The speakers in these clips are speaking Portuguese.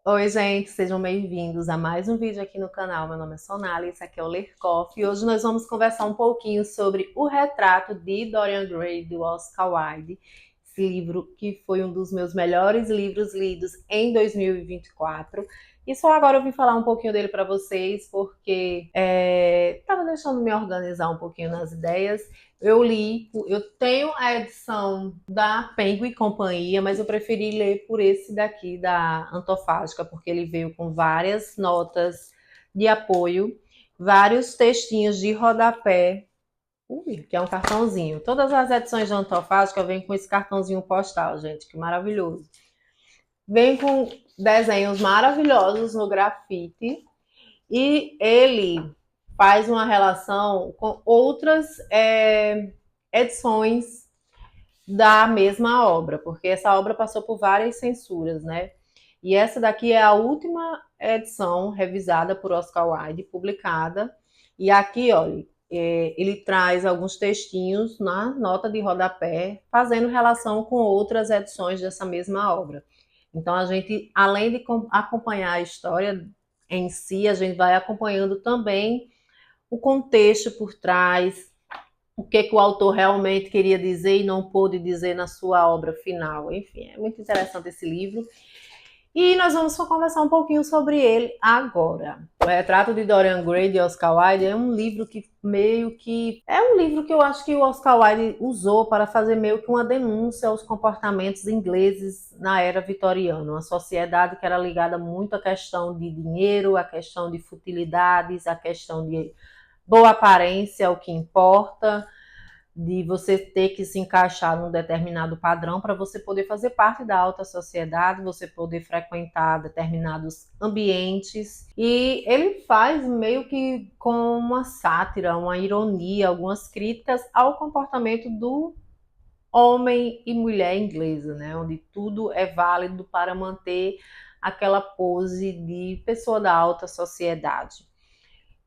Oi, gente, sejam bem-vindos a mais um vídeo aqui no canal. Meu nome é Sonali, esse aqui é o Ler Coffee e hoje nós vamos conversar um pouquinho sobre O Retrato de Dorian Gray, do Oscar Wilde. Esse livro que foi um dos meus melhores livros lidos em 2024. E só agora eu vim falar um pouquinho dele para vocês, porque estava deixando me organizar um pouquinho nas ideias. Eu tenho a edição da Penguin Companhia, mas eu preferi ler por esse daqui da Antofágica, porque ele veio com várias notas de apoio, vários textinhos de rodapé, que é um cartãozinho. Todas as edições da Antofágica vêm com esse cartãozinho postal, gente, que maravilhoso. Vem com desenhos maravilhosos no grafite e ele faz uma relação com outras edições da mesma obra, porque essa obra passou por várias censuras, né? E essa daqui é a última edição revisada por Oscar Wilde, publicada. E aqui, olha, ele traz alguns textinhos na nota de rodapé, fazendo relação com outras edições dessa mesma obra. Então, a gente, além de acompanhar a história em si, a gente vai acompanhando também o contexto por trás, o que o autor realmente queria dizer e não pôde dizer na sua obra final. Enfim, é muito interessante esse livro. E nós vamos conversar um pouquinho sobre ele agora. O Retrato de Dorian Gray, de Oscar Wilde, é um livro que meio que... É um livro que eu acho que o Oscar Wilde usou para fazer meio que uma denúncia aos comportamentos ingleses na era vitoriana. Uma sociedade que era ligada muito à questão de dinheiro, à questão de futilidades, à questão de boa aparência, é o que importa, de você ter que se encaixar num determinado padrão para você poder fazer parte da alta sociedade, você poder frequentar determinados ambientes. E ele faz meio que com uma sátira, uma ironia, algumas críticas ao comportamento do homem e mulher inglesa, né? Onde tudo é válido para manter aquela pose de pessoa da alta sociedade.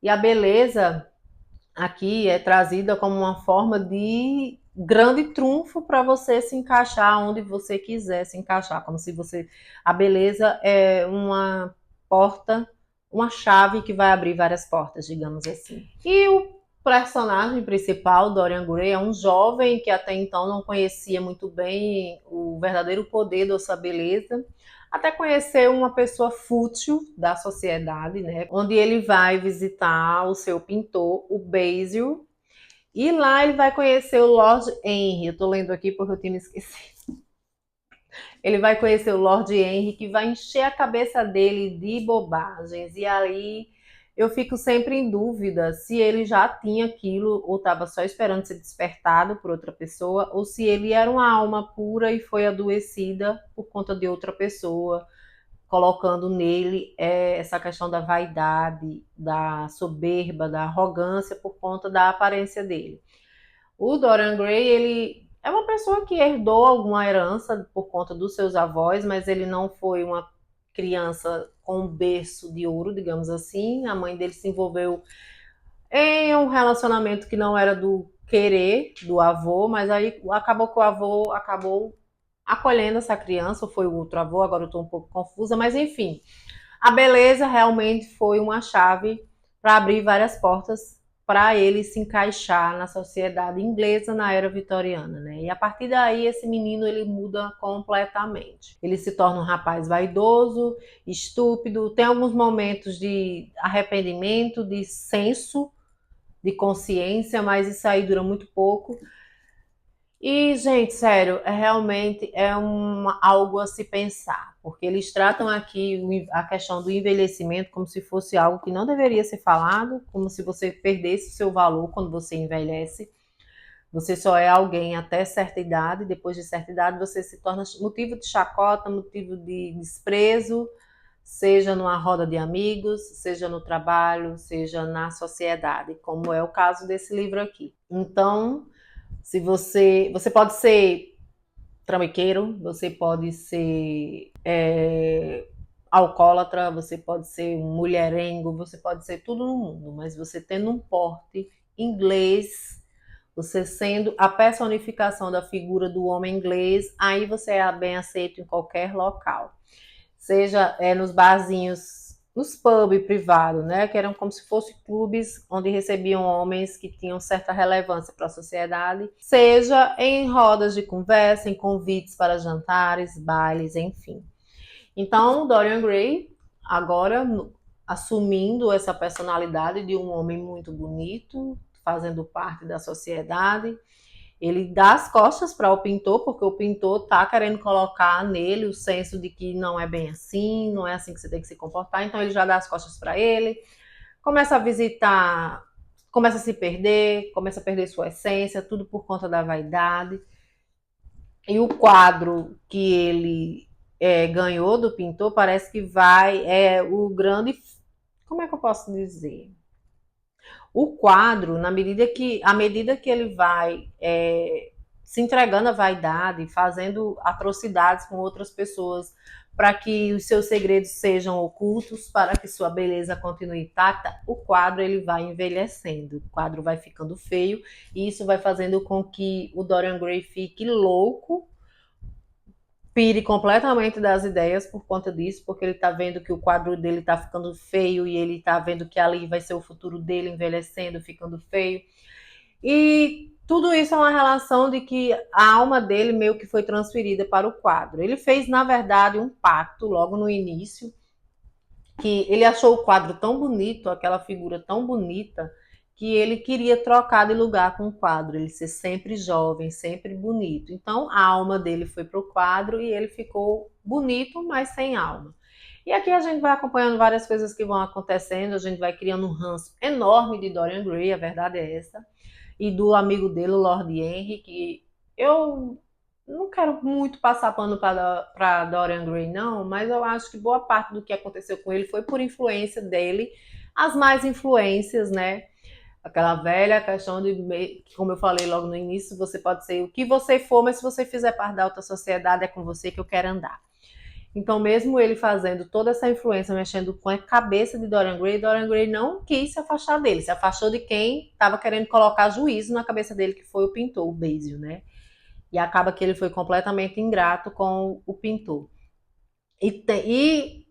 E a beleza aqui é trazida como uma forma de grande trunfo para você se encaixar onde você quiser se encaixar, como se você a beleza é uma porta, uma chave que vai abrir várias portas, digamos assim. E o personagem principal, Dorian Gray, é um jovem que até então não conhecia muito bem o verdadeiro poder dessa beleza, até conhecer uma pessoa fútil da sociedade, né? Onde ele vai visitar o seu pintor, o Basil, e lá ele vai conhecer o Lord Henry. Eu tô lendo aqui porque eu tinha me esquecido. Ele vai conhecer o Lord Henry, que vai encher a cabeça dele de bobagens. E aí eu fico sempre em dúvida se ele já tinha aquilo ou estava só esperando ser despertado por outra pessoa, ou se ele era uma alma pura e foi adoecida por conta de outra pessoa, colocando nele essa questão da vaidade, da soberba, da arrogância por conta da aparência dele. O Dorian Gray, ele é uma pessoa que herdou alguma herança por conta dos seus avós, mas ele não foi uma criança com um berço de ouro, digamos assim. A mãe dele se envolveu em um relacionamento que não era do querer do avô, mas aí acabou que o avô acabou acolhendo essa criança, ou foi o outro avô, agora eu estou um pouco confusa, mas enfim, a beleza realmente foi uma chave para abrir várias portas para ele se encaixar na sociedade inglesa na era vitoriana, né? E a partir daí esse menino ele muda completamente. Ele se torna um rapaz vaidoso, estúpido, tem alguns momentos de arrependimento, de senso de consciência, mas isso aí dura muito pouco. E, gente, sério, realmente é algo a se pensar, porque eles tratam aqui a questão do envelhecimento como se fosse algo que não deveria ser falado, como se você perdesse o seu valor quando você envelhece. Você só é alguém até certa idade, depois de certa idade você se torna motivo de chacota, motivo de desprezo, seja numa roda de amigos, seja no trabalho, seja na sociedade, como é o caso desse livro aqui. Então, se você pode ser trambiqueiro, você pode ser alcoólatra, você pode ser um mulherengo, você pode ser tudo no mundo, mas você tendo um porte inglês, você sendo a personificação da figura do homem inglês, aí você é bem aceito em qualquer local. seja nos barzinhos, nos pubs privados, né, que eram como se fossem clubes onde recebiam homens que tinham certa relevância para a sociedade, seja em rodas de conversa, em convites para jantares, bailes, enfim. Então, Dorian Gray, agora assumindo essa personalidade de um homem muito bonito, fazendo parte da sociedade, ele dá as costas para o pintor, porque o pintor tá querendo colocar nele o senso de que não é bem assim, não é assim que você tem que se comportar, então ele já dá as costas para ele, começa a visitar, começa a se perder, começa a perder sua essência, tudo por conta da vaidade. E o quadro que ele ganhou do pintor parece que vai, o grande, como é que eu posso dizer? O quadro, à medida que ele vai se entregando à vaidade, fazendo atrocidades com outras pessoas, para que os seus segredos sejam ocultos, para que sua beleza continue intacta, o quadro ele vai envelhecendo, o quadro vai ficando feio, e isso vai fazendo com que o Dorian Gray fique louco, pire completamente das ideias por conta disso, porque ele tá vendo que o quadro dele tá ficando feio e ele tá vendo que ali vai ser o futuro dele envelhecendo, ficando feio. E tudo isso é uma relação de que a alma dele meio que foi transferida para o quadro. Ele fez, na verdade, um pacto logo no início, que ele achou o quadro tão bonito, aquela figura tão bonita, que ele queria trocar de lugar com o quadro, ele ser sempre jovem, sempre bonito. Então a alma dele foi para o quadro e ele ficou bonito, mas sem alma. E aqui a gente vai acompanhando várias coisas que vão acontecendo, a gente vai criando um ranço enorme de Dorian Gray, a verdade é essa, e do amigo dele, o Lord Henry, que eu não quero muito passar pano para Dorian Gray, não, mas eu acho que boa parte do que aconteceu com ele foi por influência dele, as mais influências, né? Aquela velha questão de, como eu falei logo no início, você pode ser o que você for, mas se você fizer parte da alta sociedade, é com você que eu quero andar. Então, mesmo ele fazendo toda essa influência, mexendo com a cabeça de Dorian Gray não quis se afastar dele, se afastou de quem estava querendo colocar juízo na cabeça dele, que foi o pintor, o Basil, né? E acaba que ele foi completamente ingrato com o pintor. E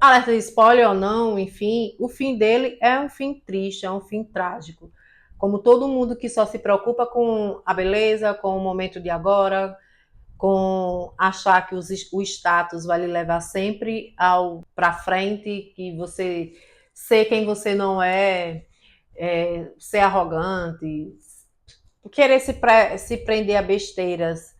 alerta de spoiler ou não, enfim, o fim dele é um fim triste, é um fim trágico. Como todo mundo que só se preocupa com a beleza, com o momento de agora, com achar que o status vai lhe levar sempre ao para frente, que você ser quem você não ser arrogante, querer se prender a besteiras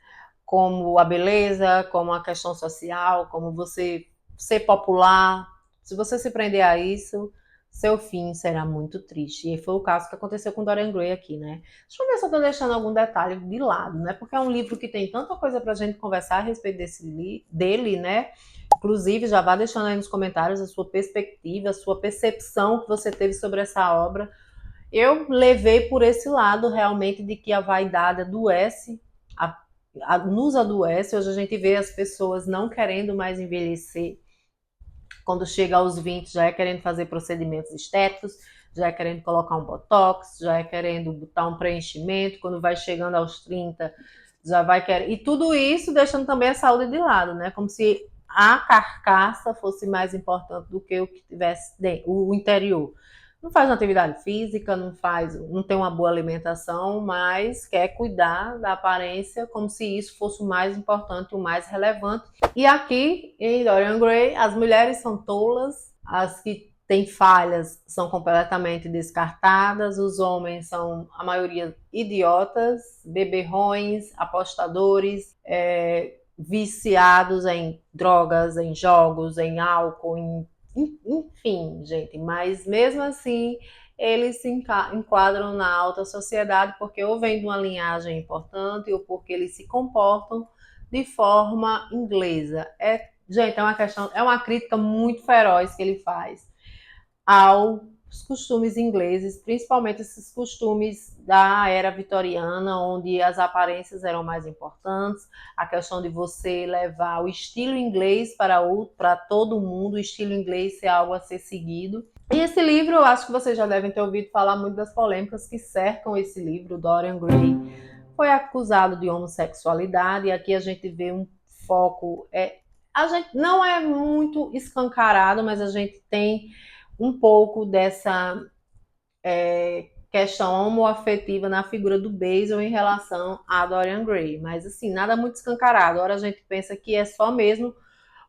como a beleza, como a questão social, como você ser popular. Se você se prender a isso, seu fim será muito triste. E foi o caso que aconteceu com Dorian Gray aqui, né? Deixa eu ver se eu estou deixando algum detalhe de lado, né? Porque é um livro que tem tanta coisa para a gente conversar a respeito dele, né? Inclusive, já vá deixando aí nos comentários a sua perspectiva, a sua percepção que você teve sobre essa obra. Eu levei por esse lado realmente de que a vaidade adoece, nos adoece. Hoje a gente vê as pessoas não querendo mais envelhecer. Quando chega aos 20 já é querendo fazer procedimentos estéticos, já é querendo colocar um botox, já é querendo botar um preenchimento. Quando vai chegando aos 30 já vai querer. E tudo isso deixando também a saúde de lado, né? Como se a carcaça fosse mais importante do que o que tivesse dentro, o interior. Não faz uma atividade física, não tem uma boa alimentação, mas quer cuidar da aparência como se isso fosse o mais importante, o mais relevante. E aqui em Dorian Gray, as mulheres são tolas, as que têm falhas são completamente descartadas, os homens são, a maioria, idiotas, beberrões, apostadores, viciados em drogas, em jogos, em álcool, enfim, gente, mas mesmo assim eles se enquadram na alta sociedade porque ou vem de uma linhagem importante ou porque eles se comportam de forma inglesa. Gente, é uma crítica muito feroz que ele faz aos costumes ingleses, principalmente esses costumes da era vitoriana, onde as aparências eram mais importantes, a questão de você levar o estilo inglês para todo mundo, o estilo inglês ser algo a ser seguido. E esse livro, eu acho que vocês já devem ter ouvido falar muito das polêmicas que cercam esse livro. Dorian Gray foi acusado de homossexualidade, e aqui a gente vê um foco A gente não é muito escancarado, mas a gente tem um pouco dessa questão homoafetiva na figura do Basil em relação a Dorian Gray. Mas assim, nada muito escancarado. Agora a gente pensa que é só mesmo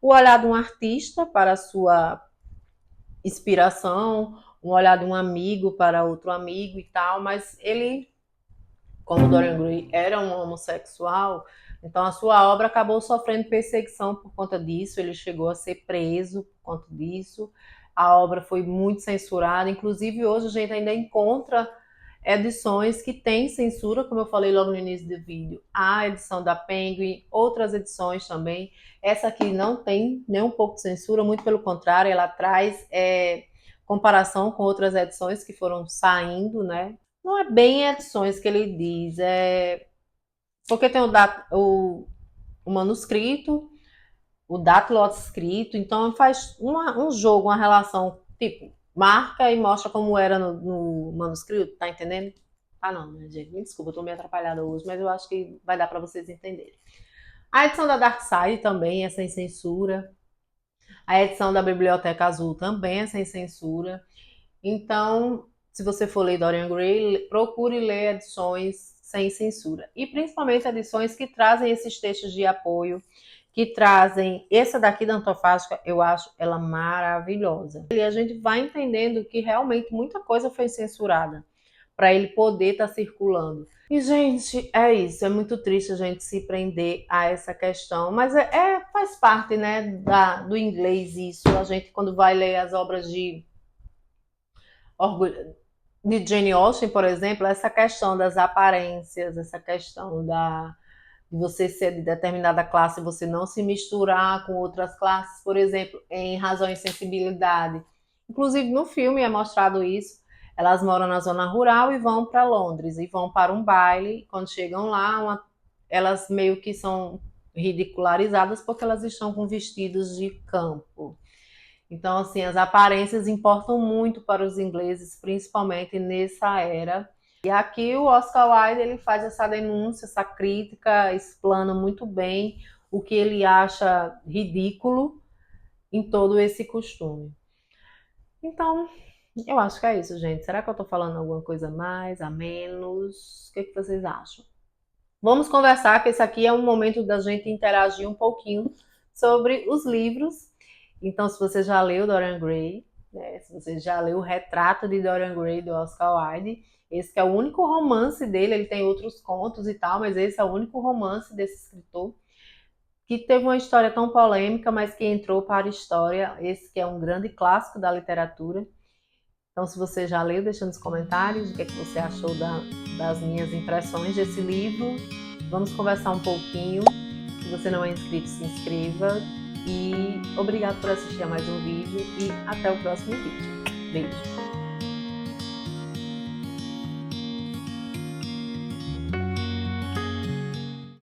o olhar de um artista para a sua inspiração, um olhar de um amigo para outro amigo e tal, mas ele, como Dorian Gray era um homossexual, então a sua obra acabou sofrendo perseguição por conta disso, ele chegou a ser preso por conta disso, a obra foi muito censurada, inclusive hoje a gente ainda encontra edições que têm censura, como eu falei logo no início do vídeo, a edição da Penguin, outras edições também. Essa aqui não tem nem um pouco de censura, muito pelo contrário, ela traz comparação com outras edições que foram saindo, né? Não é bem edições que ele diz, porque tem o manuscrito, o datilógrafo escrito, então faz um jogo, uma relação, tipo, marca e mostra como era no manuscrito, tá entendendo? Ah, não, né, gente? Me desculpa, eu tô meio atrapalhada hoje, mas eu acho que vai dar para vocês entenderem. A edição da Dark Side também é sem censura. A edição da Biblioteca Azul também é sem censura. Então, se você for ler Dorian Gray, procure ler edições sem censura. E principalmente edições que trazem esses textos de apoio, que trazem. Essa daqui da Antofágica, eu acho ela maravilhosa. E a gente vai entendendo que realmente muita coisa foi censurada para ele poder estar circulando. E, gente, é isso. É muito triste a gente se prender a essa questão, mas faz parte, né, do inglês isso. A gente, quando vai ler as obras de Jane Austen, por exemplo, essa questão das aparências, essa questão de você ser de determinada classe e você não se misturar com outras classes, por exemplo, em Razão e Sensibilidade. Inclusive, no filme é mostrado isso. Elas moram na zona rural e vão para Londres, e vão para um baile. Quando chegam lá, elas meio que são ridicularizadas porque elas estão com vestidos de campo. Então, assim, as aparências importam muito para os ingleses, principalmente nessa era. E aqui o Oscar Wilde ele faz essa denúncia, essa crítica, explana muito bem o que ele acha ridículo em todo esse costume. Então, eu acho que é isso, gente. Será que eu estou falando alguma coisa a mais, a menos? O que vocês acham? Vamos conversar, que esse aqui é um momento da gente interagir um pouquinho sobre os livros. Então, se você já leu Dorian Gray, né, se você já leu o Retrato de Dorian Gray, do Oscar Wilde, esse que é o único romance dele, ele tem outros contos e tal, mas esse é o único romance desse escritor que teve uma história tão polêmica, mas que entrou para a história, esse que é um grande clássico da literatura. Então, se você já leu, deixa nos comentários o que você achou das minhas impressões desse livro. Vamos conversar um pouquinho. Se você não é inscrito, se inscreva. E obrigado por assistir a mais um vídeo e até o próximo vídeo. Beijo!